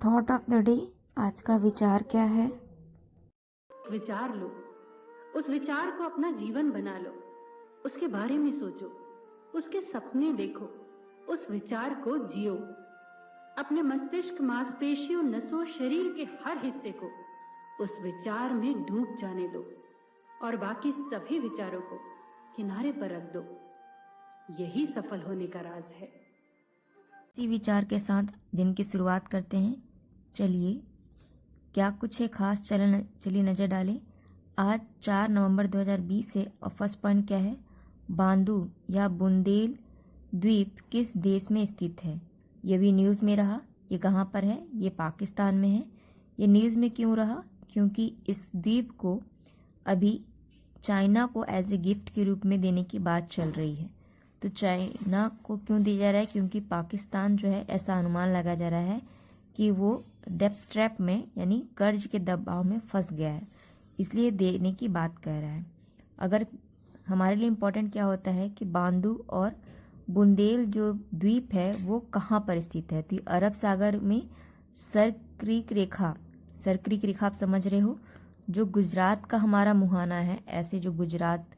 Thought of the day, आज का विचार क्या है? विचार लो, उस विचार को अपना जीवन बना लो, उसके बारे में सोचो, उसके सपने देखो, उस विचार को जियो। अपने मस्तिष्क, मांसपेशियों, नसों, शरीर के हर हिस्से को उस विचार में डूब जाने दो और बाकी सभी विचारों को किनारे पर रख दो। यही सफल होने का राज है। इसी विचार के साथ दिन की शुरुआत करते हैं। चलिए, क्या कुछ है खास? चलिए नज़र डालें। आज 4 नवंबर 2020 है और फर्स्ट पॉइंट क्या है? बांदू या बुंदेल द्वीप किस देश में स्थित है? ये भी न्यूज़ में रहा। ये कहाँ पर है? ये पाकिस्तान में है। ये न्यूज़ में क्यों रहा? क्योंकि इस द्वीप को अभी चाइना को एज ए गिफ्ट के रूप में देने की बात चल रही है। तो चाइना को क्यों दिया जा रहा है? क्योंकि पाकिस्तान जो है, ऐसा अनुमान लगा जा रहा है कि वो डेब्ट ट्रैप में यानी कर्ज के दबाव में फंस गया है, इसलिए देने की बात कर रहा है। अगर हमारे लिए इम्पोर्टेंट क्या होता है कि बांदू और बुंदेल जो द्वीप है वो कहाँ पर स्थित है? तो अरब सागर में सरक्रीक रेखा आप समझ रहे हो, जो गुजरात का हमारा मुहाना है, ऐसे जो गुजरात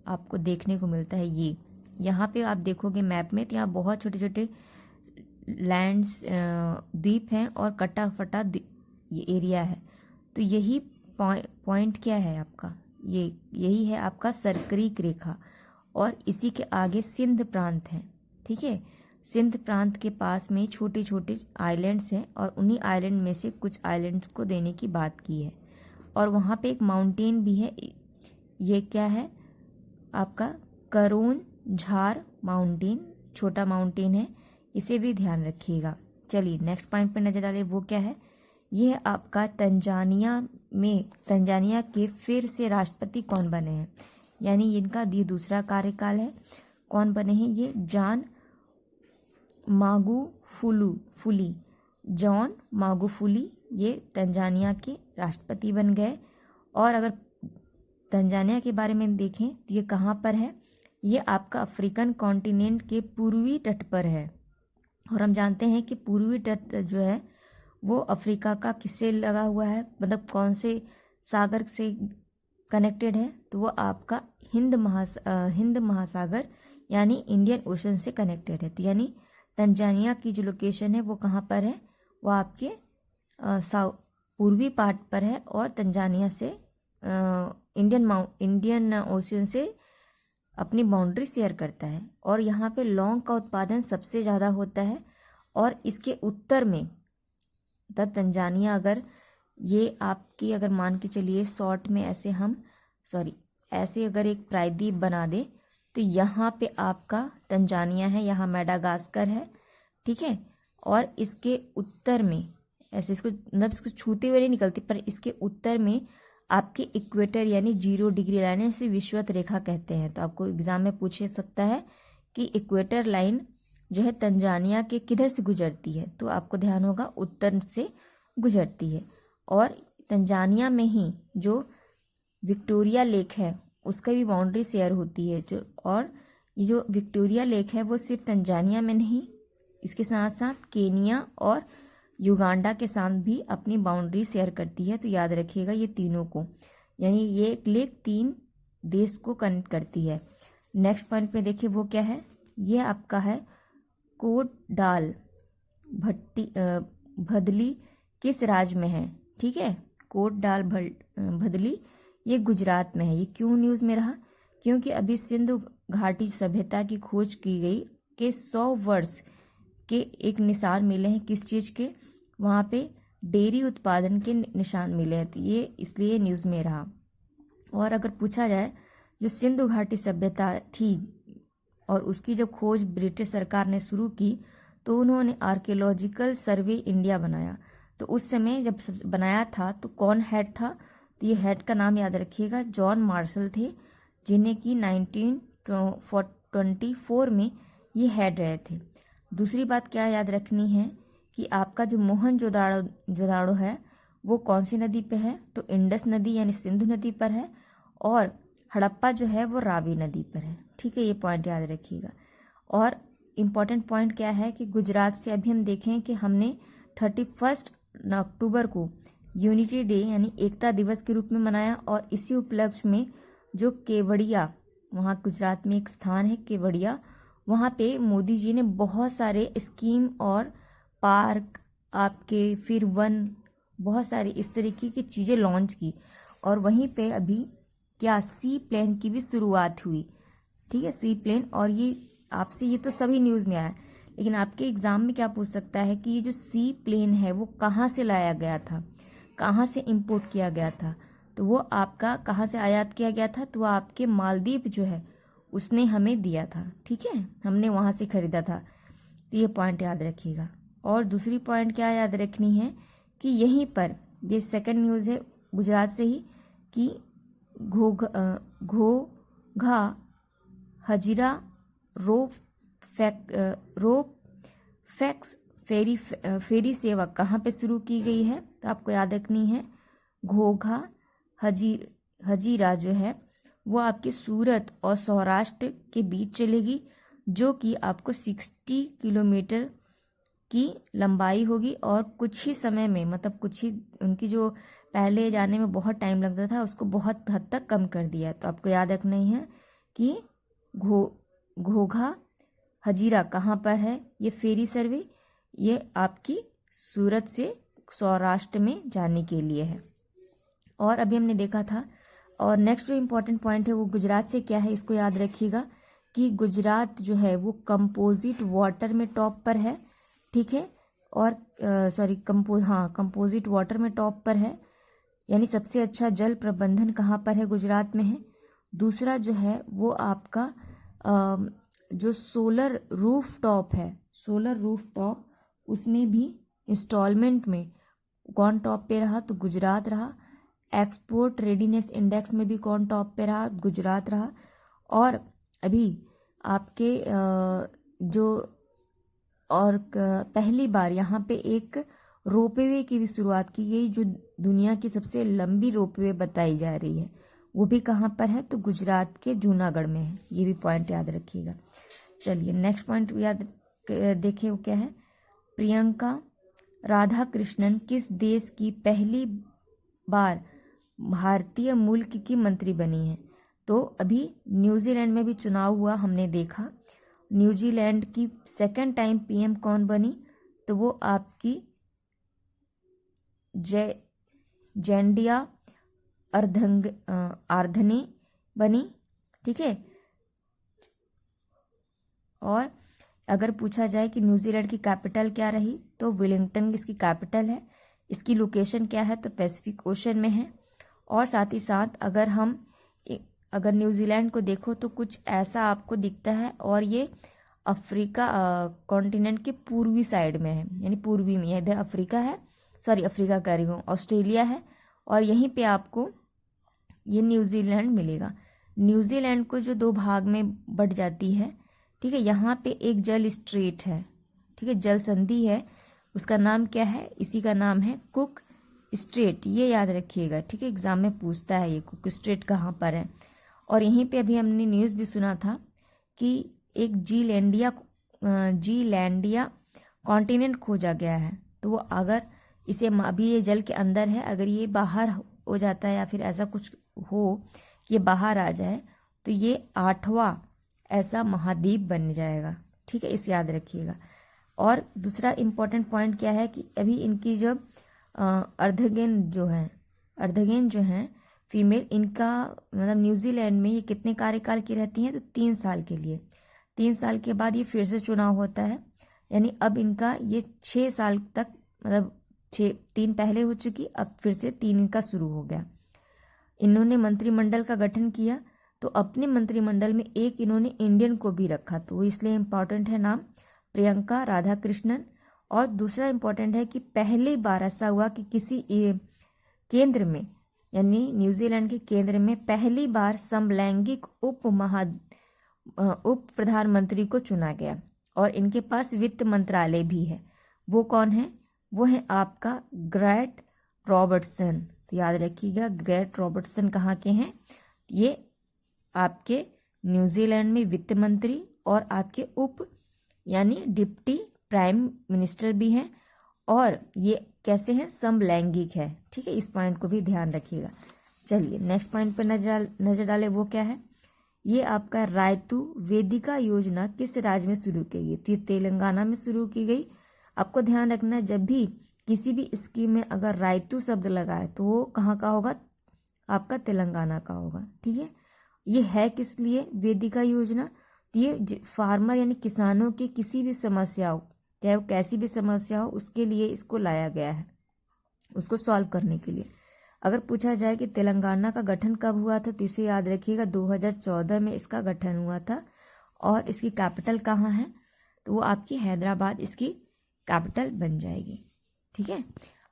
आपको देखने को मिलता है, ये यहाँ पे आप देखोगे मैप में, तो यहाँ बहुत छोटे छोटे लैंड्स द्वीप हैं और कटा फटा ये एरिया है। तो यही पॉइंट क्या है आपका? यही है आपका सरक्रीक रेखा। और इसी के आगे सिंध प्रांत है। ठीक है, सिंध प्रांत के पास में छोटे छोटे आइलैंड्स हैं और उन्हीं आइलैंड में से कुछ आइलैंड्स को देने की बात की है। और वहाँ पे एक माउंटेन भी है। ये क्या है आपका? करोन झार माउंटेन, छोटा माउंटेन है, इसे भी ध्यान रखिएगा। चलिए नेक्स्ट पॉइंट पर नजर डालें। वो क्या है? ये आपका तंजानिया के फिर से राष्ट्रपति कौन बने हैं, यानी इनका ये दूसरा कार्यकाल है। कौन बने हैं ये? जॉन मागुफुली ये तंजानिया के राष्ट्रपति बन गए। और अगर तंजानिया के बारे में देखें तो ये कहाँ पर है? ये आपका अफ्रीकन कॉन्टिनेंट के पूर्वी तट पर है। और हम जानते हैं कि पूर्वी तट जो है वो अफ्रीका का किससे लगा हुआ है, मतलब कौन से सागर से कनेक्टेड है? तो वो आपका हिंद महासागर यानी इंडियन ओशन से कनेक्टेड है। तो यानी तंजानिया की जो लोकेशन है वो कहाँ पर है? वो आपके पूर्वी पार्ट पर है और तंजानिया से इंडियन ओशन से अपनी बाउंड्री शेयर करता है। और यहाँ पे लौंग का उत्पादन सबसे ज़्यादा होता है। और इसके उत्तर में तब तंजानिया, अगर ये आपकी, अगर मान के चलिए शॉर्ट में ऐसे अगर एक प्रायद्वीप बना दे, तो यहाँ पे आपका तंजानिया है, यहाँ मेडागास्कर है। ठीक है, और इसके उत्तर में ऐसे इसको छूते हुए नहीं निकलती, पर इसके उत्तर में आपके इक्वेटर यानी 0 डिग्री लाइन, इसे विषुवत रेखा कहते हैं। तो आपको एग्जाम में पूछ सकता है कि इक्वेटर लाइन जो है तंजानिया के किधर से गुजरती है? तो आपको ध्यान होगा उत्तर से गुजरती है। और तंजानिया में ही जो विक्टोरिया लेक है उसका भी बाउंड्री शेयर होती है। और ये जो विक्टोरिया लेक है वो सिर्फ तंजानिया में नहीं, इसके साथ साथ केनिया और युगांडा के साथ भी अपनी बाउंड्री शेयर करती है। तो याद रखिएगा ये तीनों को, यानी ये लेक 3 देश को कनेक्ट करती है। नेक्स्ट पॉइंट पे देखिए वो क्या है? ये आपका है कोटडाल भदली किस राज्य में है? ठीक है, कोटडाल भदली ये गुजरात में है। ये क्यों न्यूज़ में रहा? क्योंकि अभी सिंधु घाटी सभ्यता की खोज की गई के 100 वर्ष के एक निशान मिले हैं। किस चीज़ के? वहाँ पे डेयरी उत्पादन के निशान मिले हैं। तो ये इसलिए न्यूज़ में रहा। और अगर पूछा जाए, जो सिंधु घाटी सभ्यता थी और उसकी जब खोज ब्रिटिश सरकार ने शुरू की, तो उन्होंने आर्कियोलॉजिकल सर्वे इंडिया बनाया। तो उस समय जब बनाया था तो कौन हेड था? तो ये हेड का नाम याद रखिएगा, जॉन मार्शल थे, जिन्हें कि 1924 में ये हेड रहे थे। दूसरी बात क्या याद रखनी है कि आपका जो मोहनजोदाड़ो है वो कौन सी नदी पे है? तो इंडस नदी यानी सिंधु नदी पर है। और हड़प्पा जो है वो रावी नदी पर है। ठीक है, ये पॉइंट याद रखिएगा। और इम्पॉर्टेंट पॉइंट क्या है कि गुजरात से अभी हम देखें कि हमने 31 अक्टूबर को यूनिटी डे यानी एकता दिवस के रूप में मनाया। और इसी उपलक्ष्य में जो केवड़िया, वहाँ गुजरात में एक स्थान है केवड़िया, वहाँ पे मोदी जी ने बहुत सारे स्कीम और पार्क आपके फिर वन बहुत सारी इस तरीके की चीज़ें लॉन्च की। और वहीं पे अभी क्या सी प्लेन की भी शुरुआत हुई। ठीक है, सी प्लेन। और ये आपसे ये तो सभी न्यूज़ में आया, लेकिन आपके एग्जाम में क्या पूछ सकता है कि ये जो सी प्लेन है वो कहाँ से लाया गया था, कहाँ से इंपोर्ट किया गया था। तो वो आपका कहाँ से आयात किया गया था, तो वो आपके मालदीव जो है उसने हमें दिया था। ठीक है, हमने वहाँ से खरीदा था। तो ये पॉइंट याद रखिएगा। और दूसरी पॉइंट क्या याद रखनी है कि यहीं पर ये सेकंड न्यूज़ है गुजरात से ही कि घोघा हजीरा रोप फैक्स फेरी सेवा कहाँ पे शुरू की गई है, तो आपको याद रखनी है घोघा हजीरा जो है वो आपके सूरत और सौराष्ट्र के बीच चलेगी, जो कि आपको 60 किलोमीटर की लंबाई होगी। और कुछ ही समय में, मतलब कुछ ही उनकी जो पहले जाने में बहुत टाइम लगता था उसको बहुत हद तक कम कर दिया। तो आपको याद रखना ही है कि घोघा हजीरा कहाँ पर है, ये फेरी सर्वे ये आपकी सूरत से सौराष्ट्र में जाने के लिए है। और अभी हमने देखा था। और नेक्स्ट जो इम्पोर्टेंट पॉइंट है वो गुजरात से क्या है, इसको याद रखिएगा कि गुजरात जो है वो कंपोजिट वाटर में टॉप पर है। ठीक है, और कंपोजिट वाटर में टॉप पर है, यानी सबसे अच्छा जल प्रबंधन कहाँ पर है, गुजरात में है। दूसरा जो है वो आपका जो सोलर रूफ टॉप है, सोलर रूफ टॉप उसमें भी इंस्टॉलमेंट में कौन टॉप पे रहा, तो गुजरात रहा। एक्सपोर्ट रेडीनेस इंडेक्स में भी कौन टॉप पे रहा, गुजरात रहा। और अभी आपके जो और पहली बार यहाँ पे एक रोपवे की भी शुरुआत की गई, जो दुनिया की सबसे लंबी रोपवे बताई जा रही है, वो भी कहाँ पर है, तो गुजरात के जूनागढ़ में है। ये भी पॉइंट याद रखिएगा। चलिए नेक्स्ट पॉइंट याद देखें वो क्या है। प्रियंका राधा कृष्णन किस देश की पहली बार भारतीय मूल की मंत्री बनी है, तो अभी न्यूजीलैंड में भी चुनाव हुआ, हमने देखा। न्यूजीलैंड की सेकंड टाइम पीएम कौन बनी, तो वो आपकी जेंडिया आर्धने बनी। ठीक है, और अगर पूछा जाए कि न्यूजीलैंड की कैपिटल क्या रही, तो वेलिंगटन इसकी कैपिटल है। इसकी लोकेशन क्या है, तो पैसिफिक ओशन में है। और साथ ही साथ अगर न्यूजीलैंड को देखो तो कुछ ऐसा आपको दिखता है, और ये अफ्रीका कॉन्टिनेंट के पूर्वी साइड में है, यानी पूर्वी में है। इधर अफ्रीका है, अफ्रीका कह रही हूँ, ऑस्ट्रेलिया है, और यहीं पे आपको ये न्यूजीलैंड मिलेगा। न्यूजीलैंड को जो दो भाग में बट जाती है, ठीक है, यहाँ पे एक जल स्ट्रेट है, ठीक है, जल संधि है, उसका नाम क्या है, इसी का नाम है कुक स्ट्रेट। ये याद रखिएगा, ठीक है, एग्जाम में पूछता है ये कुक स्ट्रेट कहाँ पर है। और यहीं पे अभी हमने न्यूज़ भी सुना था कि एक जीलैंडिया कॉन्टिनेंट खोजा गया है। तो वो अगर इसे अभी ये जल के अंदर है, अगर ये बाहर हो जाता है या फिर ऐसा कुछ हो कि ये बाहर आ जाए, तो ये 8वां ऐसा महाद्वीप बन जाएगा। ठीक है, इसे याद रखिएगा। और दूसरा इम्पोर्टेंट पॉइंट क्या है कि अभी इनकी जो अर्धगेन जो हैं फीमेल, इनका मतलब न्यूजीलैंड में ये कितने कार्यकाल की रहती हैं, तो 3 साल के लिए। 3 साल के बाद ये फिर से चुनाव होता है, यानी अब इनका ये 6 साल तक, मतलब 3 पहले हो चुकी, अब फिर से 3 इनका शुरू हो गया। इन्होंने मंत्रिमंडल का गठन किया, तो अपने मंत्रिमंडल में एक इन्होंने इंडियन को भी रखा, तो इसलिए इम्पॉर्टेंट है नाम प्रियंका राधा कृष्णन। और दूसरा इम्पॉर्टेंट है कि पहली बार ऐसा हुआ कि किसी केंद्र में, यानी न्यूजीलैंड के केंद्र में पहली बार समलैंगिक उप प्रधानमंत्री को चुना गया, और इनके पास वित्त मंत्रालय भी है। वो कौन है, वो है आपका ग्रेट रॉबर्टसन। तो याद रखिएगा, ग्रेट रॉबर्टसन कहाँ के हैं, ये आपके न्यूजीलैंड में वित्त मंत्री और आपके यानी डिप्टी प्राइम मिनिस्टर भी हैं। और ये कैसे हैं, समलैंगिक है। ठीक है, इस पॉइंट को भी ध्यान रखिएगा। चलिए नेक्स्ट पॉइंट पर नजर डालें। वो क्या है, ये आपका रायतु वेदिका योजना किस राज्य में शुरू की गई? तो तेलंगाना में शुरू की गई। आपको ध्यान रखना है, जब भी किसी भी स्कीम में अगर रायतु शब्द लगा है तो वो कहाँ का होगा, आपका तेलंगाना का होगा। ठीक है, ये है किस लिए वेदिका योजना? तो ये फार्मर यानी किसानों की किसी भी समस्या हो, चाहे वो कैसी भी समस्या हो, उसके लिए इसको लाया गया है, उसको सॉल्व करने के लिए। अगर पूछा जाए कि तेलंगाना का गठन कब हुआ था, तो इसे याद रखिएगा 2014 में इसका गठन हुआ था। और इसकी कैपिटल कहाँ है, तो वो आपकी हैदराबाद इसकी कैपिटल बन जाएगी। ठीक है,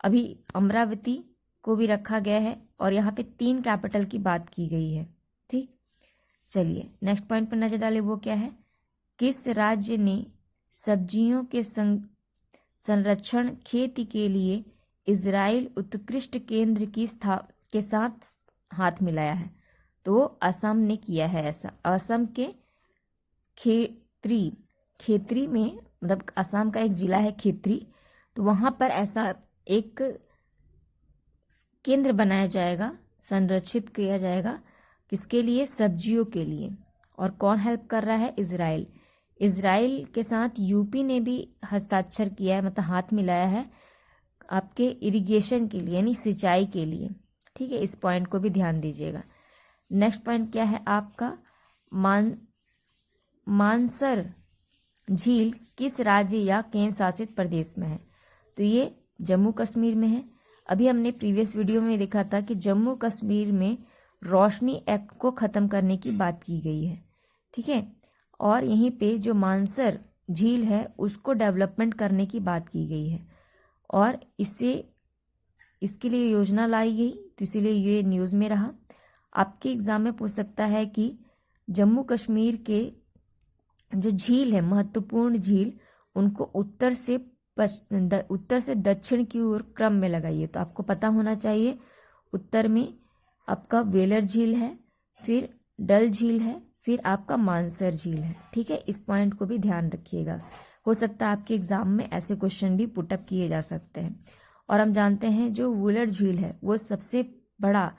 अभी अमरावती को भी रखा गया है और यहाँ पे 3 कैपिटल की बात की गई है। ठीक, चलिए नेक्स्ट पॉइंट पर नजर डालें। वो क्या है, किस राज्य ने सब्जियों के संरक्षण खेती के लिए इजराइल उत्कृष्ट केंद्र के साथ हाथ मिलाया है? तो असम ने किया है ऐसा। असम के खेत्री में, मतलब असम का एक जिला है खेत्री, तो वहां पर ऐसा एक केंद्र बनाया जाएगा, संरक्षित किया जाएगा। किसके लिए? सब्जियों के लिए। और कौन हेल्प कर रहा है? इजराइल। इजराइल के साथ यूपी ने भी हस्ताक्षर किया है, मतलब हाथ मिलाया है आपके इरिगेशन के लिए, यानी सिंचाई के लिए। ठीक है, इस पॉइंट को भी ध्यान दीजिएगा। नेक्स्ट पॉइंट क्या है आपका, मानसर झील किस राज्य या केंद्र शासित प्रदेश में है? तो ये जम्मू कश्मीर में है। अभी हमने प्रीवियस वीडियो में देखा था कि जम्मू कश्मीर में रोशनी एक्ट को खत्म करने की बात की गई है। ठीक है, और यहीं पे जो मानसर झील है उसको डेवलपमेंट करने की बात की गई है और इसके लिए योजना लाई गई, तो इसीलिए ये न्यूज़ में रहा। आपके एग्जाम में पूछ सकता है कि जम्मू कश्मीर के जो झील है, महत्वपूर्ण झील, उनको उत्तर से दक्षिण की ओर क्रम में लगाइए। तो आपको पता होना चाहिए, उत्तर में आपका वेलर झील है, फिर डल झील है, फिर आपका मानसर झील है। ठीक है, इस पॉइंट को भी ध्यान रखिएगा। हो सकता है आपके एग्जाम में ऐसे क्वेश्चन भी पुटअप किए जा सकते हैं। और हम जानते हैं जो वुलर झील है वो सबसे बड़ा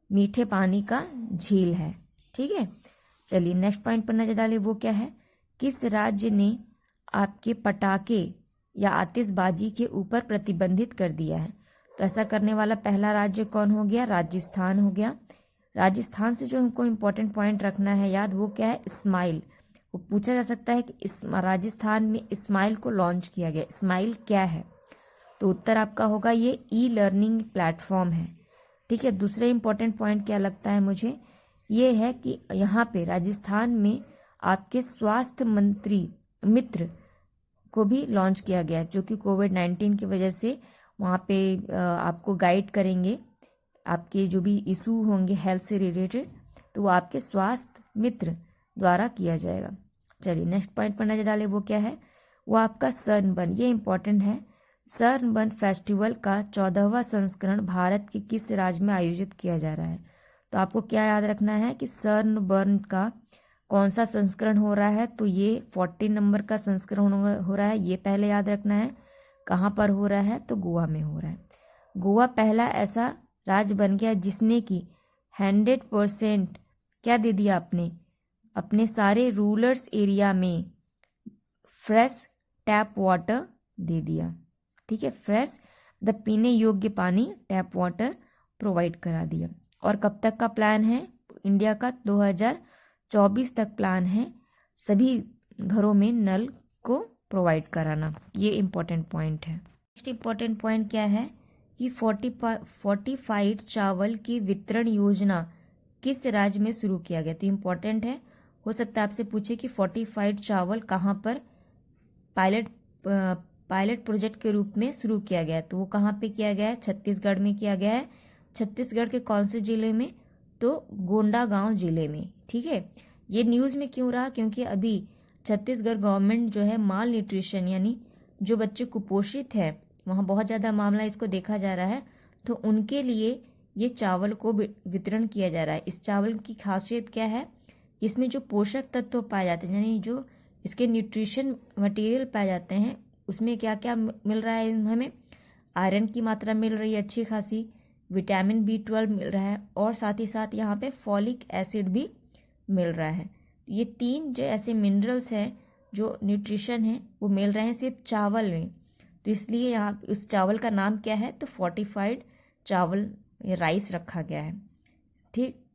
मीठे पानी का झील है। ठीक है, चलिए नेक्स्ट पॉइंट पर नजर डालिए। वो क्या है, किस राज्य ने आपके पटाखे या आतिशबाजी के ऊपर प्रतिबंधित कर दिया है? तो ऐसा करने वाला पहला राज्य कौन हो गया? राजस्थान हो गया। राजस्थान से जो हमको इम्पोर्टेंट पॉइंट रखना है याद, वो क्या है? स्माइल। वो पूछा जा सकता है कि इस राजस्थान में स्माइल को लॉन्च किया गया, स्माइल क्या है? तो उत्तर आपका होगा ये ई लर्निंग प्लेटफॉर्म है। ठीक है, दूसरा इंपॉर्टेंट पॉइंट क्या लगता है मुझे, ये है कि यहाँ पे राजस्थान में आपके स्वास्थ्य मंत्री मित्र को भी लॉन्च किया गया, जो कि कोविड-19 की वजह से वहाँ पे आपको गाइड करेंगे, आपके जो भी इशू होंगे हेल्थ से रिलेटेड, तो वो आपके स्वास्थ्य मित्र द्वारा किया जाएगा। चलिए नेक्स्ट पॉइंट पर नजर डालें। वो क्या है, वो आपका सनबर्न, ये इंपॉर्टेंट है। सनबर्न फेस्टिवल का 14वां संस्करण भारत के किस राज्य में आयोजित किया जा रहा है? तो आपको क्या याद रखना है कि सनबर्न का कौन सा संस्करण हो रहा है? तो ये 40 नंबर का संस्करण हो रहा है, ये पहले याद रखना है। कहाँ पर हो रहा है? तो गोवा में हो रहा है। गोवा पहला ऐसा राज्य बन गया जिसने की 100% क्या दे दिया, अपने सारे रूरल एरिया में फ्रेश टैप वाटर दे दिया। ठीक है, फ्रेश पीने योग्य पानी, टैप वाटर प्रोवाइड करा दिया। और कब तक का प्लान है इंडिया का? 2024 तक प्लान है सभी घरों में नल को प्रोवाइड कराना। ये इम्पोर्टेंट पॉइंट है। नेक्स्ट इम्पोर्टेंट पॉइंट क्या है कि फोर्टिफाइड चावल की वितरण योजना किस राज्य में शुरू किया गया? तो इम्पोर्टेंट है, हो सकता है आपसे पूछे कि फोर्टिफाइड चावल कहाँ पर पायलट प्रोजेक्ट के रूप में शुरू किया गया? तो वो कहाँ पे किया गया है? छत्तीसगढ़ में किया गया है। छत्तीसगढ़ के कौन से जिले में? तो गोंडा गांव जिले में। ठीक है, ये न्यूज़ में क्यों रहा? क्योंकि अभी छत्तीसगढ़ गवर्नमेंट जो है माल न्यूट्रिशन यानी जो बच्चे कुपोषित हैं वहाँ बहुत ज़्यादा मामला इसको देखा जा रहा है, तो उनके लिए ये चावल को वितरण किया जा रहा है। इस चावल की खासियत क्या है? इसमें जो पोषक तत्व पाए जाते हैं, यानी जो इसके न्यूट्रिशन मटेरियल पाए जाते हैं, उसमें क्या क्या मिल रहा है हमें? आयरन की मात्रा मिल रही है अच्छी खासी, विटामिन B12 मिल रहा है, और साथ ही साथ यहाँ पे फॉलिक एसिड भी मिल रहा है। ये 3 जो ऐसे मिनरल्स हैं जो न्यूट्रिशन है वो मिल रहे हैं सिर्फ चावल में। तो इसलिए यहाँ उस चावल का नाम क्या है? तो फोर्टिफाइड चावल या राइस रखा गया है। ठीक।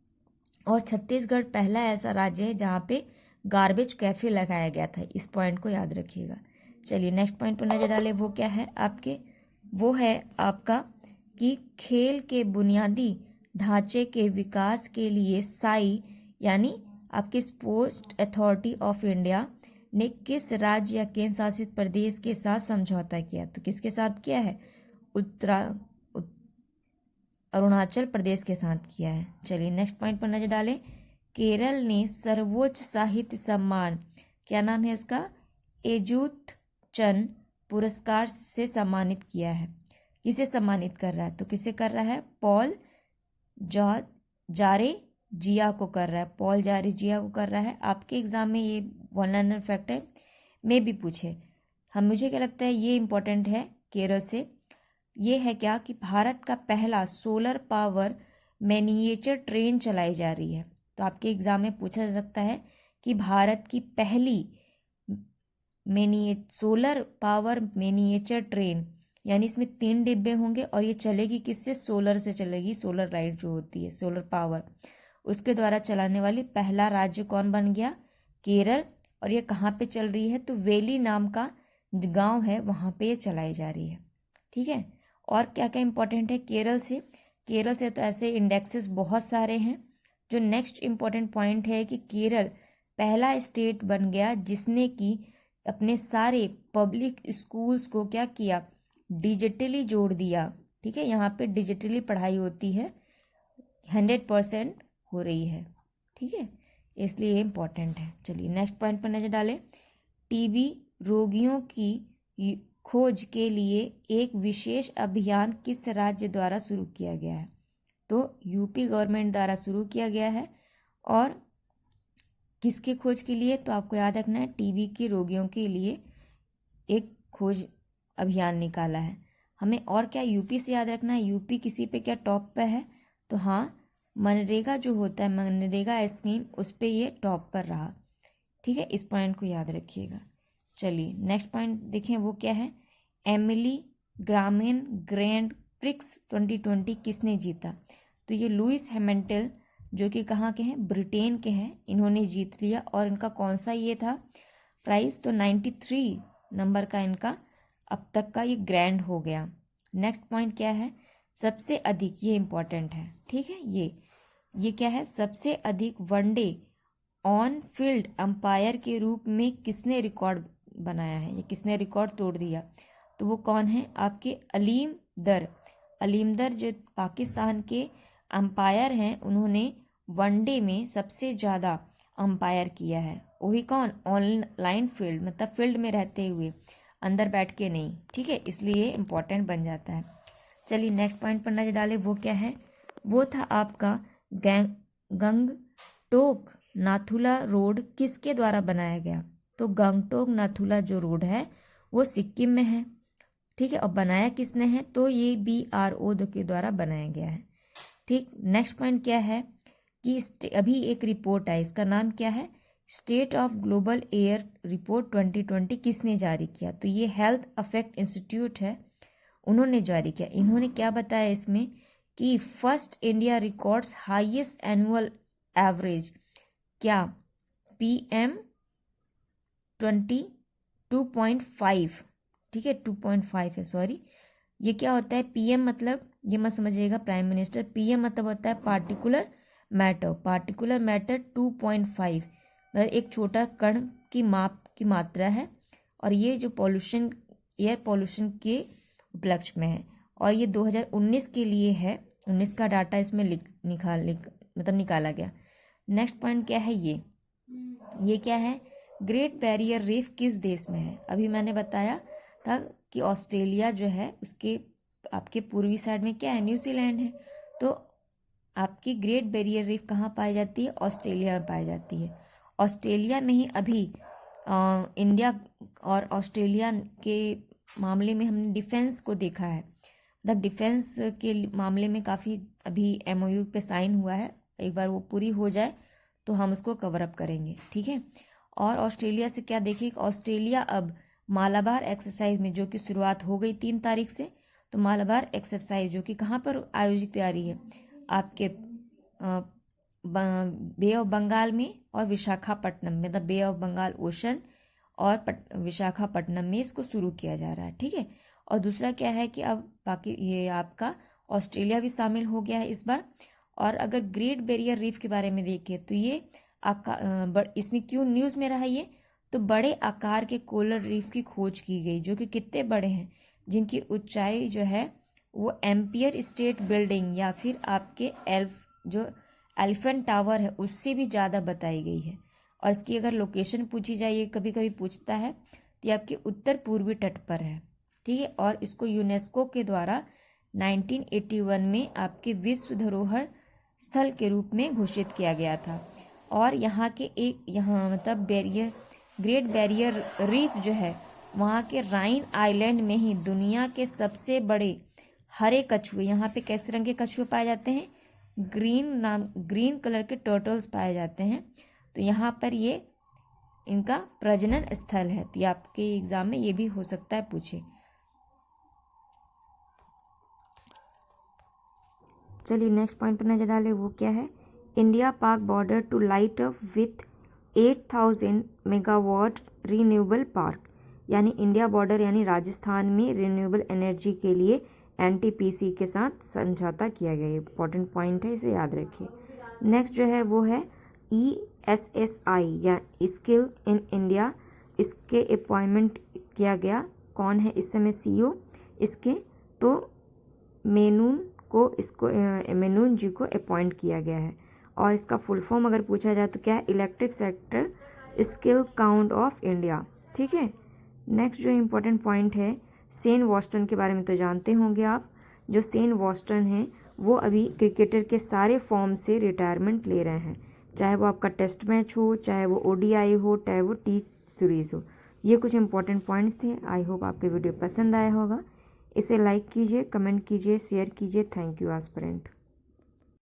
और छत्तीसगढ़ पहला ऐसा राज्य है जहाँ पे गार्बेज कैफे लगाया गया था। इस पॉइंट को याद रखिएगा। चलिए नेक्स्ट पॉइंट पर नजर डालें। वो क्या है आपके? वो है आपका कि खेल के बुनियादी ढांचे के विकास के लिए साई यानी आपके स्पोर्ट्स अथॉरिटी ऑफ इंडिया ने किस राज्य या केंद्र शासित प्रदेश के साथ समझौता किया? तो किसके साथ किया है? अरुणाचल प्रदेश के साथ किया है। चलिए नेक्स्ट पॉइंट पर नजर डालें। केरल ने सर्वोच्च साहित्य सम्मान, क्या नाम है उसका? एजुत चंद पुरस्कार से सम्मानित किया है। किसे सम्मानित कर रहा है? तो किसे कर रहा है? पॉल जारे जिया को कर रहा है। पॉल जारे जिया को कर रहा है। आपके एग्जाम में ये वन लाइनर फैक्ट है, में भी पूछे। मुझे क्या लगता है ये इंपॉर्टेंट है केरल से। ये है क्या कि भारत का पहला सोलर पावर मैनिएचर ट्रेन चलाई जा रही है। तो आपके एग्जाम में पूछा जा सकता है कि भारत की पहली सोलर पावर मैनिएचर ट्रेन, यानी इसमें 3 डिब्बे होंगे और ये चलेगी किससे? सोलर से चलेगी। सोलर राइड जो होती है सोलर पावर, उसके द्वारा चलाने वाली पहला राज्य कौन बन गया? केरल। और ये कहाँ पे चल रही है? तो वेली नाम का गांव है, वहाँ पे ये चलाई जा रही है। ठीक है। और क्या क्या इंपॉर्टेंट है केरल से? केरल से तो ऐसे इंडेक्सेस बहुत सारे हैं। जो नेक्स्ट इंपॉर्टेंट पॉइंट है कि केरल पहला स्टेट बन गया जिसने कि अपने सारे पब्लिक स्कूल्स को क्या किया? डिजिटली जोड़ दिया। ठीक है। यहाँ पे डिजिटली पढ़ाई होती है, 100% हो रही है। ठीक है, इसलिए ये इंपॉर्टेंट है। चलिए नेक्स्ट पॉइंट पर नजर डालें। टीबी रोगियों की खोज के लिए एक विशेष अभियान किस राज्य द्वारा शुरू किया गया है? तो यूपी गवर्नमेंट द्वारा शुरू किया गया है। और किसके खोज के लिए? तो आपको याद रखना है टीबी के रोगियों के लिए एक खोज अभियान निकाला है हमें। और क्या यूपी से याद रखना है? यूपी किसी पे क्या टॉप पे है? तो हाँ, मनरेगा जो होता है, मनरेगा स्कीम, उस पे ये टॉप पर रहा। ठीक है, इस पॉइंट को याद रखिएगा। चलिए नेक्स्ट पॉइंट देखें, वो क्या है? एमिली ग्रामीण ग्रैंड प्रिक्स 2020 किसने जीता? तो ये लुइस हैमिल्टन, जो कि कहाँ के हैं? ब्रिटेन के हैं, इन्होंने जीत लिया। और इनका कौन सा ये था प्राइस? तो 93 नंबर का इनका अब तक का ये ग्रैंड हो गया। नेक्स्ट पॉइंट क्या है? सबसे अधिक, ये इंपॉर्टेंट है। ठीक है, ये क्या है? सबसे अधिक वनडे ऑन फील्ड अंपायर के रूप में किसने रिकॉर्ड बनाया है? ये किसने रिकॉर्ड तोड़ दिया? तो वो कौन है? आपके अलीम दर जो पाकिस्तान के अंपायर हैं, उन्होंने वनडे में सबसे ज़्यादा अंपायर किया है। वही कौन? ऑनलाइन फील्ड, मतलब फील्ड में रहते हुए, अंदर बैठ के नहीं। ठीक है, इसलिए इम्पोर्टेंट बन जाता है। चलिए नेक्स्ट पॉइंट पर नजर डालें, वो क्या है? वो था आपका गंगटोक नाथुला रोड किसके द्वारा बनाया गया? तो गंगटोक नाथुला जो रोड है वो सिक्किम में है। ठीक है, और बनाया किसने है? तो ये BRO के द्वारा बनाया गया है। ठीक, नेक्स्ट पॉइंट क्या है कि अभी एक रिपोर्ट आई, उसका नाम क्या है? State of global air report 2020 किसने जारी किया? तो ये हेल्थ अफेक्ट इंस्टीट्यूट है, उन्होंने जारी किया। इन्होंने क्या बताया इसमें कि first India records highest annual average, क्या? PM 2.5। ठीक है, 2.5 है, सॉरी। ये क्या होता है? PM मतलब, ये मत समझिएगा प्राइम मिनिस्टर, PM मतलब होता है पार्टिकुलर मैटर 2.5, मतलब एक छोटा कण की माप की मात्रा है। और ये जो पॉल्यूशन, एयर पॉल्यूशन के उपलक्ष्य में है। और ये 2019 के लिए है, 19 का डाटा इसमें निकाला गया। नेक्स्ट पॉइंट क्या है? ये क्या है? ग्रेट बैरियर रीफ किस देश में है? अभी मैंने बताया था कि ऑस्ट्रेलिया जो है उसके आपके पूर्वी साइड में क्या है? न्यूजीलैंड है। तो आपकी ग्रेट बैरियर रीफ कहाँ पाई जाती है? ऑस्ट्रेलिया में पाई जाती है। ऑस्ट्रेलिया में ही अभी इंडिया और ऑस्ट्रेलिया के मामले में हमने डिफेंस को देखा है, मतलब डिफेंस के मामले में काफ़ी अभी MOU पे साइन हुआ है। एक बार वो पूरी हो जाए तो हम उसको कवर अप करेंगे, ठीक है। और ऑस्ट्रेलिया से क्या देखें, ऑस्ट्रेलिया अब मालाबार एक्सरसाइज में, जो कि शुरुआत हो गई 3 तारीख से, तो मालाबार एक्सरसाइज जो कि कहाँ पर आयोजित जा रही है, आपके बे ऑफ बंगाल में और विशाखापट्टनम में, मतलब बे ऑफ बंगाल ओशन और विशाखापट्टनम में इसको शुरू किया जा रहा है, ठीक है। और दूसरा क्या है कि अब बाकी ये आपका ऑस्ट्रेलिया भी शामिल हो गया है इस बार। और अगर ग्रेट बैरियर रीफ के बारे में देखें तो ये इसमें क्यों न्यूज़ में रहा ये, तो बड़े आकार के कोरल रीफ की खोज की गई, जो कि कितने बड़े हैं, जिनकी ऊंचाई जो है वो एम्पियर स्टेट बिल्डिंग या फिर आपके जो एलिफेंट टावर है उससे भी ज़्यादा बताई गई है। और इसकी अगर लोकेशन पूछी जाए, ये कभी कभी पूछता है, तो ये आपके उत्तर पूर्वी तट पर है, ठीक है। और इसको यूनेस्को के द्वारा 1981 में आपके विश्व धरोहर स्थल के रूप में घोषित किया गया था। और यहाँ मतलब ग्रेट बैरियर रीफ जो है, वहाँ के राइन आइलैंड में ही दुनिया के सबसे बड़े हरे कछुए, यहाँ पे कैसे रंग के कछुए पाए जाते हैं, ग्रीन कलर के टर्टल्स पाए जाते हैं। तो यहाँ पर ये इनका प्रजनन स्थल है। तो ये आपके एग्जाम में ये भी हो सकता है पूछे। चलिए नेक्स्ट पॉइंट पर नजर डालें, वो क्या है, India Pak border to light up with 8000 megawatt renewable park, यानी इंडिया बॉर्डर यानी राजस्थान में रिन्यूएबल एनर्जी के लिए NTPC के साथ समझौता किया गया। इंपॉर्टेंट पॉइंट है, इसे याद रखिए। नेक्स्ट जो है वो है ESSI या स्किल इन इंडिया, इसके अपॉइंटमेंट किया गया। कौन है इस समय CEO इसके, तो मेनून जी को अपॉइंट किया गया है। और इसका फुल फॉर्म अगर पूछा जाए तो क्या है, electric sector skill count of India, ठीक है। नेक्स्ट जो इम्पोर्टेंट पॉइंट है, शेन वॉस्टन के बारे में तो जानते होंगे आप। जो शेन वॉस्टन है वो अभी क्रिकेटर के सारे फॉर्म से रिटायरमेंट ले रहे हैं, चाहे वो आपका टेस्ट मैच हो, चाहे वो ODI हो, चाहे वो T सीरीज हो। ये कुछ इंपॉर्टेंट पॉइंट्स थे। आई होप आपके वीडियो पसंद आया होगा। इसे लाइक कीजिए, कमेंट कीजिए, शेयर कीजिए। Thank you aspirant.